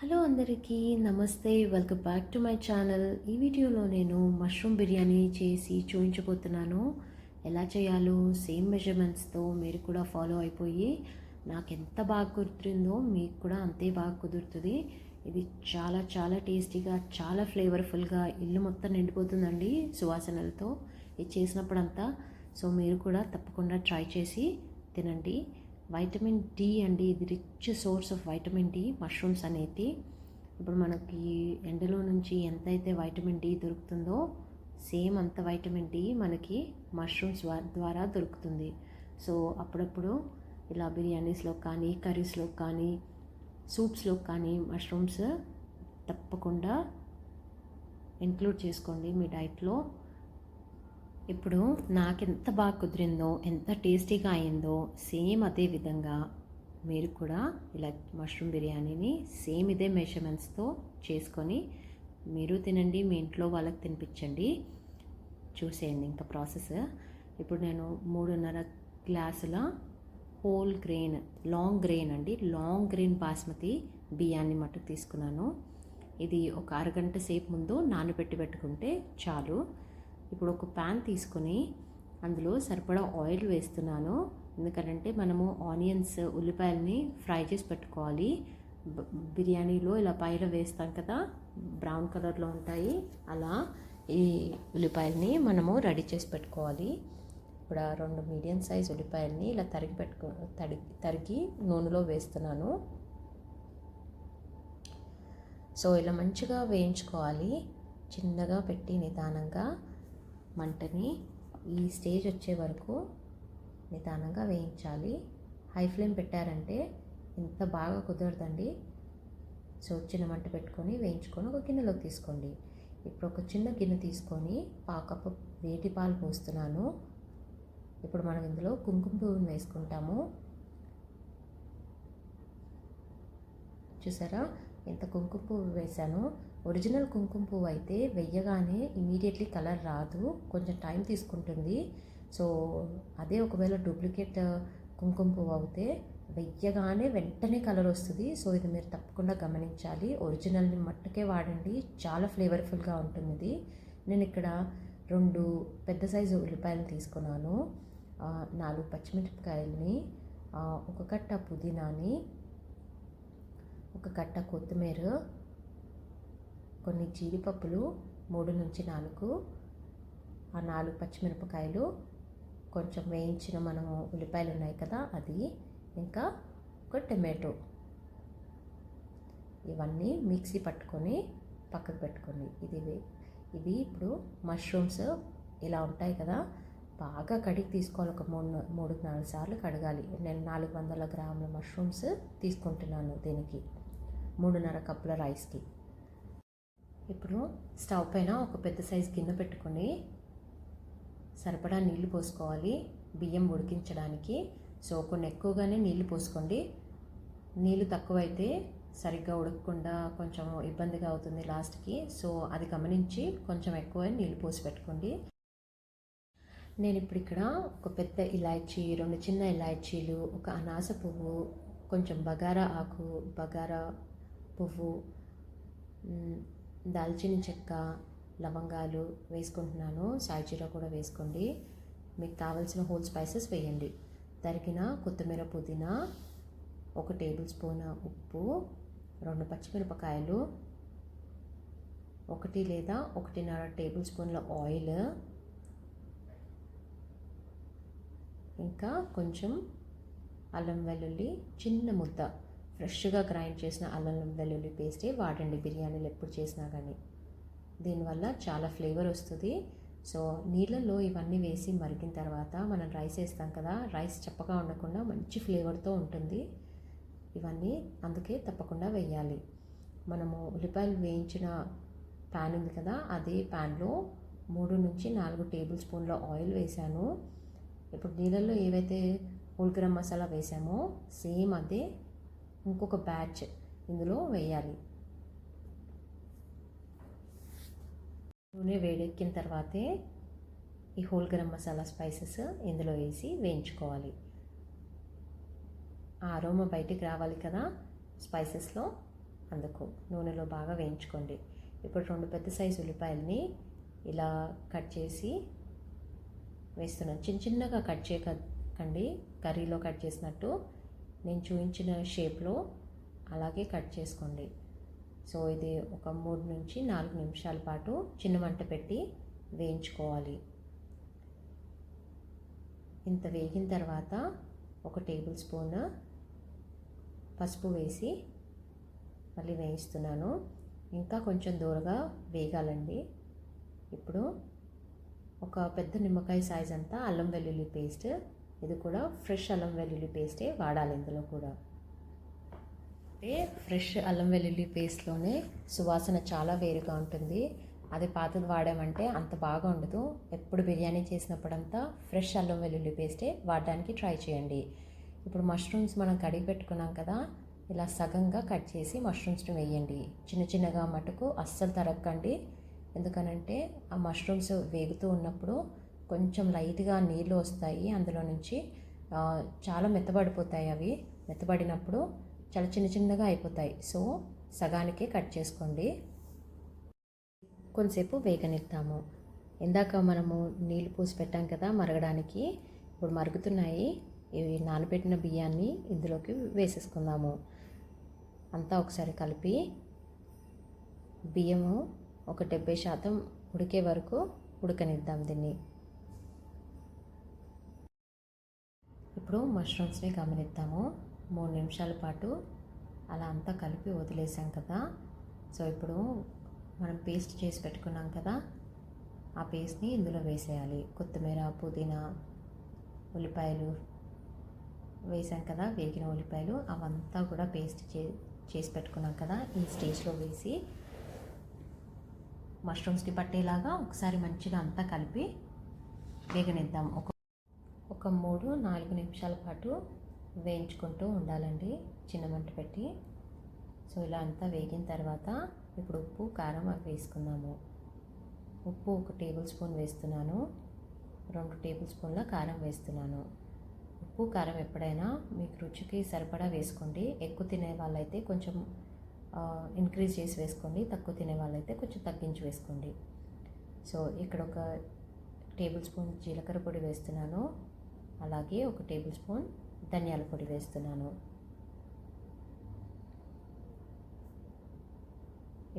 Hello అందరికీ నమస్తే, welcome back to my channel. ఈ వీడియోలో నేను మష్రూమ్ బిర్యానీ చేసి చూపించబోతున్నాను. ఎలా చేయాలో సేమ్ మెజర్మెంట్స్తో మీరు కూడా ఫాలో అయిపోయి నాకు ఎంత బాగా కుదురుతుందో మీకు కూడా అంతే బాగా కుదురుతుంది. ఇది చాలా చాలా టేస్టీగా, చాలా ఫ్లేవర్ఫుల్గా ఇల్లు మొత్తం నిండిపోతుందండి సువాసనలతో ఇది చేసినప్పుడంతా. సో మీరు కూడా తప్పకుండా ట్రై చేసి తినండి. వైటమిన్ డి అండి, ఇది rich source of vitamin D mushrooms అనేది. ఇప్పుడు మనకి ఎండలో నుంచి ఎంతైతే వైటమిన్ డి దొరుకుతుందో సేమ్ అంత వైటమిన్ డి మనకి మష్రూమ్స్ ద్వారా దొరుకుతుంది. సో అప్పుడప్పుడు ఇలా బిర్యానీస్లో కానీ, కర్రీస్లో కానీ, సూప్స్లో కానీ మష్రూమ్స్ తప్పకుండా ఇంక్లూడ్ చేసుకోండి మీ డైట్లో. ఇప్పుడు నాకు ఎంత బాగా కుదిరిందో, ఎంత టేస్టీగా అయిందో సేమ్ అదే విధంగా మీరు కూడా ఇలా మష్రూమ్ బిర్యానీని సేమ్ ఇదే మెజర్మెంట్స్తో చేసుకొని మీరు తినండి, మీ ఇంట్లో వాళ్ళకి తినిపించండి. చూసేయండి ఇంకా ప్రాసెస్. ఇప్పుడు నేను 3.5 గ్లాసుల హోల్ గ్రెయిన్, లాంగ్ గ్రెయిన్ అండి, లాంగ్ గ్రెయిన్ బాస్మతి బియ్యాన్ని మట్టుకు తీసుకున్నాను. ఇది ఒక అరగంట సేపు ముందు నానబెట్టి పెట్టుకుంటే చాలు. ఇప్పుడు ఒక ప్యాన్ తీసుకొని అందులో సరిపడా ఆయిల్ వేస్తున్నాను. ఎందుకంటే మనము ఆనియన్స్, ఉల్లిపాయలని ఫ్రై చేసి పెట్టుకోవాలి. బిర్యానీలో ఇలా పైన వేస్తాం కదా, బ్రౌన్ కలర్లో ఉంటాయి, అలా ఈ ఉల్లిపాయలని మనము రెడీ చేసి పెట్టుకోవాలి. ఇప్పుడు 2 మీడియం సైజ్ ఉల్లిపాయలని ఇలా తరిగి నూనెలో వేస్తున్నాను. సో ఇలా మంచిగా వేయించుకోవాలి, చిన్నగా పెట్టి నిదానంగా మంటని. ఈ స్టేజ్ వచ్చే వరకు నిదానంగా వేయించాలి. హై ఫ్లేమ్ పెట్టారంటే ఇంత బాగా కుదరదండి. సో చిన్న మంట పెట్టుకొని వేయించుకొని ఒక గిన్నెలోకి తీసుకోండి. ఇప్పుడు ఒక చిన్న గిన్నె తీసుకొని 1/2 కప్పు వేడి పాలు పోస్తున్నాను. ఇప్పుడు మనం ఇందులో కుంకుమ పువ్వును వేసుకుంటాము. చూసారా ఎంత కుంకుమ పువ్వు వేసాను. ఒరిజినల్ కుంకుమ పువ్వు అయితే వెయ్యగానే ఇమీడియట్లీ కలర్ రాదు, కొంచెం టైం తీసుకుంటుంది. సో అదే ఒకవేళ డూప్లికేట్ కుంకుమ పువ్వు అయితే వెయ్యగానే వెంటనే కలర్ వస్తుంది. సో ఇది మీరు తప్పకుండా గమనించాలి. ఒరిజినల్ని మట్టుకే వాడండి, చాలా ఫ్లేవర్ఫుల్గా ఉంటుంది ఇది. నేను ఇక్కడ 2 పెద్ద సైజు ఉల్లిపాయలు తీసుకున్నాను, 4 పచ్చిమిరపకాయలని, ఒక కట్ట పుదీనాని, ఒక కట్ట కొత్తిమీర, కొన్ని జీడిపప్పులు 3 నుంచి 4, ఆ 4 పచ్చిమిరపకాయలు, కొంచెం వేయించిన మనము ఉల్లిపాయలు ఉన్నాయి కదా అది, ఇంకా ఒక టమాటో. ఇవన్నీ మిక్సీ పట్టుకొని పక్కకు పెట్టుకోండి. ఇవి ఇప్పుడు మష్రూమ్స్ ఇలా ఉంటాయి కదా, బాగా కడిగి తీసుకోవాలి. ఒక 3-4 సార్లు కడగాలి. నేను 400 గ్రాముల మష్రూమ్స్ తీసుకుంటున్నాను దీనికి, 3.5 కప్పుల రైస్కి. ఇప్పుడు స్టవ్ పైన ఒక పెద్ద సైజు గిన్నె పెట్టుకొని సరిపడా నీళ్లు పోసుకోవాలి బియ్యం ఉడికించడానికి. సో కొన్ని ఎక్కువగానే నీళ్లు పోసుకోండి. నీళ్ళు తక్కువైతే సరిగ్గా ఉడకకుండా కొంచెం ఇబ్బందిగా అవుతుంది లాస్ట్కి. సో అది గమనించి కొంచెం ఎక్కువ నీళ్ళు పోసి పెట్టుకోండి. నేను ఇప్పుడు ఇక్కడ ఒక పెద్ద ఇలాచీ, 2 చిన్న ఇలాచీలు, ఒక అనాస పువ్వు, కొంచెం బగారా ఆకు, బగారా పువ్వు, దాల్చిన చెక్క, లవంగాలు వేసుకుంటున్నాను. సాయిజీరా కూడా వేసుకోండి. మీకు కావాల్సిన హోల్ స్పైసెస్ వేయండి. తరిగిన కొత్తిమీర, పుదీనా, 1 టేబుల్ స్పూన్ ఉప్పు, 2 పచ్చిమిరపకాయలు, 1 లేదా 1.5 టేబుల్ స్పూన్ల ఆయిల్, ఇంకా కొంచెం అల్లం వెల్లుల్లి చిన్న ముద్ద, ఫ్రెష్గా గ్రైండ్ చేసిన అల్లం వెల్లుల్లి పేస్టే వాడండి బిర్యానీలు ఎప్పుడు చేసినా కానీ. దీనివల్ల చాలా ఫ్లేవర్ వస్తుంది. సో నీళ్ళల్లో ఇవన్నీ వేసి మరిగిన తర్వాత మనం రైస్ వేస్తాం కదా, రైస్ చప్పగా ఉండకుండా మంచి ఫ్లేవర్తో ఉంటుంది. ఇవన్నీ అందుకే తప్పకుండా వేయాలి. మనము ఉల్లిపాయలు వేయించిన ప్యాన్ ఉంది కదా, అదే ప్యాన్లో 3 నుంచి 4 టేబుల్ స్పూన్ల ఆయిల్ వేసాను. ఇప్పుడు నీళ్ళల్లో ఏవైతే హోల్ గరం మసాలా వేసామో సేమ్ అదే ఇంకొక బ్యాచ్ ఇందులో వేయాలి. నూనె వేడెక్కిన తర్వాతే ఈ హోల్ గరం మసాలా స్పైసెస్ ఇందులో వేసి వేయించుకోవాలి. ఆ అరోమా బయటికి రావాలి కదా స్పైసెస్లో, అందుకు నూనెలో బాగా వేయించుకోండి. ఇప్పుడు 2 పెద్ద సైజు ఉల్లిపాయలని ఇలా కట్ చేసి వేస్తున్నాను. చిన్న చిన్నగా కట్ చేయకండి, కర్రీలో కట్ చేసినట్టు నేను చూపించిన షేప్లో అలాగే కట్ చేసుకోండి. సో ఇది ఒక 3 నుంచి 4 నిమిషాల పాటు చిన్న మంట పెట్టి వేయించుకోవాలి. ఇంత వేగిన తర్వాత 1 టేబుల్ స్పూన్ పసుపు వేసి మళ్ళీ వేయిస్తున్నాను. ఇంకా కొంచెం దూరగా వేగాలండి. ఇప్పుడు ఒక పెద్ద నిమ్మకాయ సైజ్ అంతా అల్లం వెల్లుల్లి పేస్ట్, ఇది కూడా ఫ్రెష్ అల్లం వెల్లుల్లి పేస్టే వాడాలి. ఇందులో కూడా అంటే ఫ్రెష్ అల్లం వెల్లుల్లి పేస్ట్లోనే సువాసన చాలా వేరుగా ఉంటుంది. అది పాతది వాడామంటే అంత బాగా ఉండదు. ఎప్పుడు బిర్యానీ చేసినప్పుడంతా ఫ్రెష్ అల్లం వెల్లుల్లి పేస్టే వాడడానికి ట్రై చేయండి. ఇప్పుడు మష్రూమ్స్ మనం కడిగి పెట్టుకున్నాం కదా, ఇలా సగంగా కట్ చేసి మష్రూమ్స్ని వేయండి. చిన్న చిన్నగా మటుకు అస్సలు తరగకండి. ఎందుకనంటే ఆ మష్రూమ్స్ వేగుతూ ఉన్నప్పుడు కొంచెం లైట్గా నీళ్ళు వస్తాయి, అందులో నుంచి చాలా మెత్తబడిపోతాయి. అవి మెత్తబడినప్పుడు చాలా చిన్న చిన్నగా అయిపోతాయి. సో సగానికే కట్ చేసుకోండి. కొంతసేపు వేగనిద్దాము. ఇందాక మనము నీళ్ళు పోసి పెట్టాం కదా మరగడానికి, ఇప్పుడు మరుగుతున్నాయి. ఇవి నానబెట్టిన బియ్యాన్ని ఇందులోకి వేసేసుకుందాము. అంతా ఒకసారి కలిపి బియ్యము ఒక 70% ఉడికే వరకు ఉడకనిద్దాం దీన్ని. ఇప్పుడు మష్రూమ్స్ని గమనిద్దాము. 3 నిమిషాల పాటు అలా అంతా కలిపి వదిలేసాం కదా. సో ఇప్పుడు మనం పేస్ట్ చేసి పెట్టుకున్నాం కదా, ఆ పేస్ట్ని ఇందులో వేసేయాలి. కొత్తిమీర, పుదీనా, ఉల్లిపాయలు వేసాం కదా, వేగిన ఉల్లిపాయలు అవంతా కూడా పేస్ట్ చేసి పెట్టుకున్నాం కదా, ఈ స్టేజ్లో వేసి మష్రూమ్స్కి పట్టేలాగా ఒకసారి మంచిగా అంతా కలిపి వేగనిద్దాం. ఒక 3-4 నిమిషాల పాటు వేయించుకుంటూ ఉండాలండి, చిన్న మంట పెట్టి. సో ఇలా అంతా వేగిన తర్వాత ఇప్పుడు ఉప్పు, కారం అవి వేసుకుందాము. ఉప్పు 1 టేబుల్ స్పూన్ వేస్తున్నాను. 2 టేబుల్ స్పూన్ల కారం వేస్తున్నాను. ఉప్పు, కారం ఎప్పుడైనా మీకు రుచికి సరిపడా వేసుకోండి. ఎక్కువ తినే వాళ్ళైతే కొంచెం ఇంక్రీజ్ చేసి వేసుకోండి, తక్కువ తినే వాళ్ళైతే కొంచెం తగ్గించి వేసుకోండి. సో ఇక్కడ 1 టేబుల్ స్పూన్ జీలకర్ర పొడి వేస్తున్నాను. అలాగే 1 టేబుల్ స్పూన్ ధనియాల పొడి వేస్తున్నాను.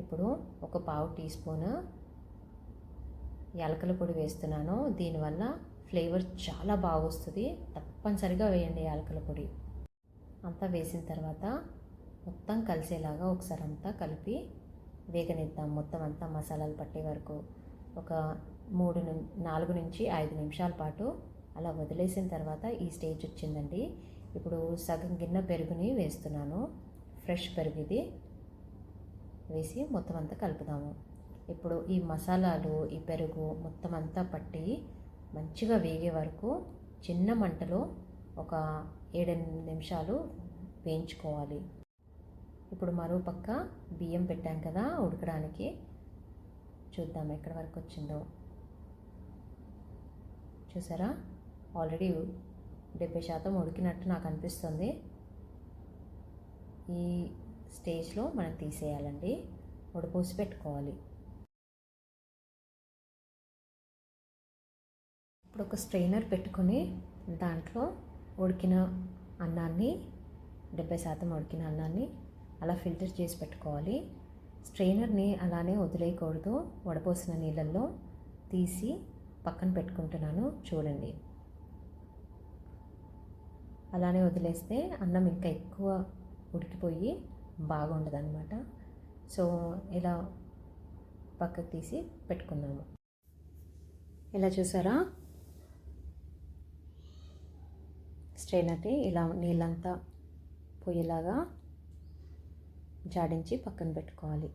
ఇప్పుడు 1 పావు టీ స్పూన్ యాలకుల పొడి వేస్తున్నాను. దీనివల్ల ఫ్లేవర్ చాలా బాగా వస్తుంది. తప్పనిసరిగా వేయండి యాలకుల పొడి. అంతా వేసిన తర్వాత మొత్తం కలిసేలాగా ఒకసారి అంతా కలిపి వేగనిద్దాం. మొత్తం అంతా మసాలాలు పట్టే వరకు ఒక 4 నుంచి 5 నిమిషాల పాటు అలా వదిలేసిన తర్వాత ఈ స్టేజ్ వచ్చిందండి. ఇప్పుడు సగం గిన్నె పెరుగుని వేస్తున్నాను. ఫ్రెష్ పెరుగు ఇది వేసి మొత్తం అంతా కలుపుదాము. ఇప్పుడు ఈ మసాలాలు, ఈ పెరుగు మొత్తం అంతా పట్టి మంచిగా వేగే వరకు చిన్న మంటలో ఒక 7-8 నిమిషాలు వేయించుకోవాలి. ఇప్పుడు మరో పక్క బియ్యం పెట్టాం కదా ఉడకడానికి, చూద్దాం ఎక్కడి వరకు వచ్చిందో. చూసారా, ఆల్రెడీ 70% ఉడికినట్టు నాకు అనిపిస్తుంది. ఈ స్టేజ్లో మనం తీసేయాలండి, ఉడపోసి పెట్టుకోవాలి. ఇప్పుడు ఒక స్ట్రైనర్ పెట్టుకొని దాంట్లో ఉడికిన అన్నాన్ని 70% ఉడికిన అన్నాన్ని అలా ఫిల్టర్ చేసి పెట్టుకోవాలి. స్ట్రైనర్ని అలానే వదిలేయకూడదు. వడపోసిన నీళ్ళల్లో తీసి పక్కన పెట్టుకుంటున్నాను చూడండి. అలానే వదిలేస్తే అన్నం ఇంకా ఎక్కువ ఉడికిపోయి బాగుండదు అన్నమాట. సో ఇలా పక్కకు తీసి పెట్టుకున్నాము. ఇలా చూసారా, స్ట్రైనర్ని ఇలా నీళ్ళంతా పొయ్యేలాగా జాడించి పక్కన పెట్టుకోవాలి.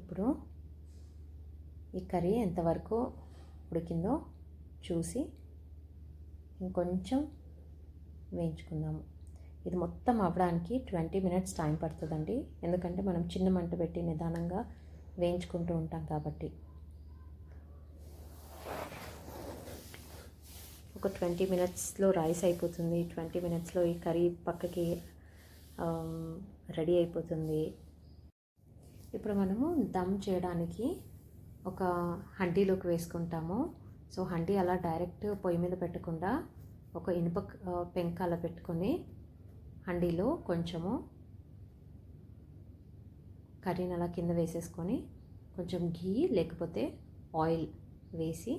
ఇప్పుడు ఈ కర్రీ ఎంతవరకు ఉడికిందో చూసి ఇంకొంచెం వేయించుకుందాము. ఇది మొత్తం అవ్వడానికి 20 మినిట్స్ టైం పడుతుందండి, ఎందుకంటే మనం చిన్న మంట పెట్టి నిదానంగా వేయించుకుంటూ ఉంటాం కాబట్టి. ఒక 20 మినిట్స్లో రైస్ అయిపోతుంది. 20 మినిట్స్లో ఈ కర్రీ పక్కకి రెడీ అయిపోతుంది. ఇప్పుడు మనము దమ్ చేయడానికి ఒక హండీలోకి వేసుకుంటాము. సో హండీ అలా డైరెక్ట్ పొయ్యి మీద పెట్టకుండా ఒక ఇనుప పెంక అలా పెట్టుకొని హండీలో కొంచెము కర్రీని అలా కింద వేసేసుకొని కొంచెం ఘీ లేకపోతే ఆయిల్ వేసి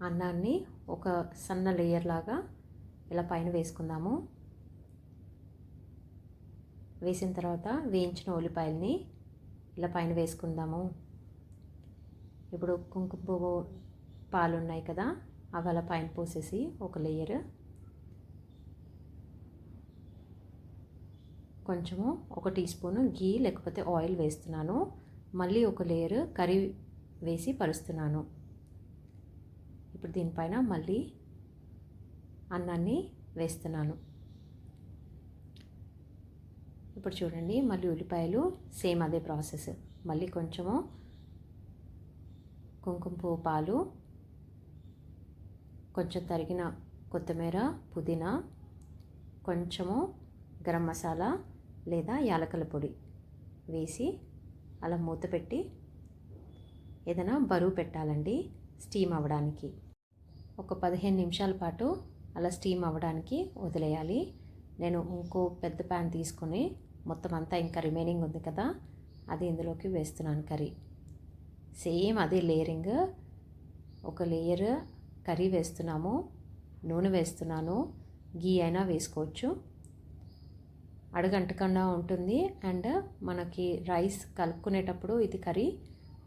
అన్నాన్ని ఒక సన్న లేయర్ లాగా ఇలా పైన వేసుకుందాము. వేసిన తర్వాత వేయించిన ఉల్లిపాయల్ని ఇలా పైన వేసుకుందాము. ఇప్పుడు కుంకుమ పువ్వు పాలు ఉన్నాయి కదా, అవి అలా పైన పోసేసి ఒక లేయర్, కొంచెము 1 టీ స్పూను ఘీ లేకపోతే ఆయిల్ వేస్తున్నాను. మళ్ళీ ఒక లేయర్ కర్రీ వేసి పరుస్తున్నాను. ఇప్పుడు దీనిపైన మళ్ళీ అన్నాన్ని వేస్తున్నాను. ఇప్పుడు చూడండి, మళ్ళీ ఉల్లిపాయలు సేమ్ అదే ప్రాసెస్. మళ్ళీ కొంచెము కుంకుమ పువ్వు పాలు, కొంచెం తరిగిన కొత్తిమీర, పుదీనా, కొంచెము గరం మసాలా లేదా యాలకుల పొడి వేసి అలా మూత పెట్టి ఏదైనా బరువు పెట్టాలండి స్టీమ్ అవ్వడానికి. ఒక 15 నిమిషాల పాటు అలా స్టీమ్ అవ్వడానికి వదిలేయాలి. నేను ఇంకో పెద్ద ప్యాన్ తీసుకొని మొత్తం అంతా ఇంకా రిమైనింగ్ ఉంది కదా, అది ఇందులోకి వేస్తున్నాను కర్రీ. సేమ్ అదే లేయరింగ్. ఒక లేయర్ కర్రీ వేస్తున్నాము, నూనె వేస్తున్నాను, గీ అయినా వేసుకోవచ్చు. అడుగంటకుండా ఉంటుంది. అండ్ మనకి రైస్ కలుపుకునేటప్పుడు ఇది కర్రీ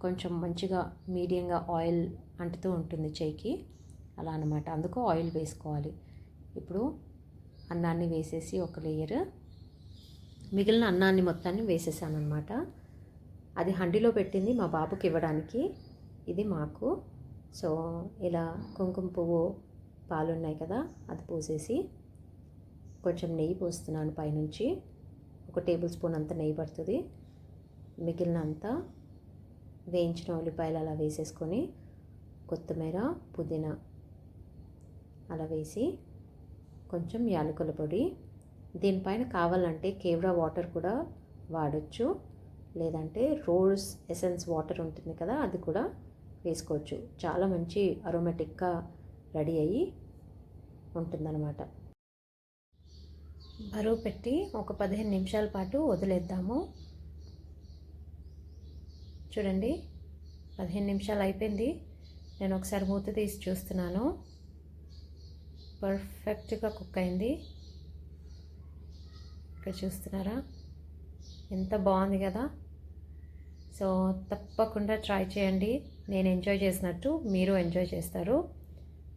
కొంచెం మంచిగా మీడియంగా ఆయిల్ అంటుతూ ఉంటుంది చేయికి, అలా అనమాట. అందుకు ఆయిల్ వేసుకోవాలి. ఇప్పుడు అన్నాన్ని వేసేసి ఒక లేయర్, మిగిలిన అన్నాన్ని మొత్తాన్ని వేసేసాను అనమాట. అది హండీలో పెట్టింది మా బాబుకి ఇవ్వడానికి, ఇది మాకు. సో ఇలా కుంకుమ పువ్వు పాలు ఉన్నాయి కదా, అది పోసేసి కొంచెం నెయ్యి పోస్తున్నాను పైనుంచి. 1 టేబుల్ స్పూన్ అంత నెయ్యి పడుతుంది. మిగిలిన అంతా వేయించిన ఉల్లిపాయలు అలా వేసేసుకొని కొత్తిమీర, పుదీనా అలా వేసి కొంచెం యాలకుల పొడి. దీనిపైన కావాలంటే కేవ్రా వాటర్ కూడా వాడచ్చు, లేదంటే రోజ్ ఎసెన్స్ వాటర్ ఉంటుంది కదా, అది కూడా వేసుకోవచ్చు. చాలా మంచి అరోమాటిక్గా రెడీ అయ్యి ఉంటుందన్నమాట. బరువు పెట్టి ఒక 15 నిమిషాల పాటు వదిలేద్దాము. చూడండి, 15 నిమిషాలు అయిపోయింది. నేను ఒకసారి మూత తీసి చూస్తున్నాను. పర్ఫెక్ట్గా కుక్ అయింది. ఇక్కడ చూస్తున్నారా, ఎంత బాగుంది కదా. సో తప్పకుండా ట్రై చేయండి. నేను ఎంజాయ్ చేసినట్టు మీరు ఎంజాయ్ చేస్తారు.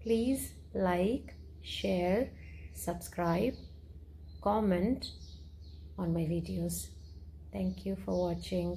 Please like, share, subscribe, comment on my videos. Thank you for watching.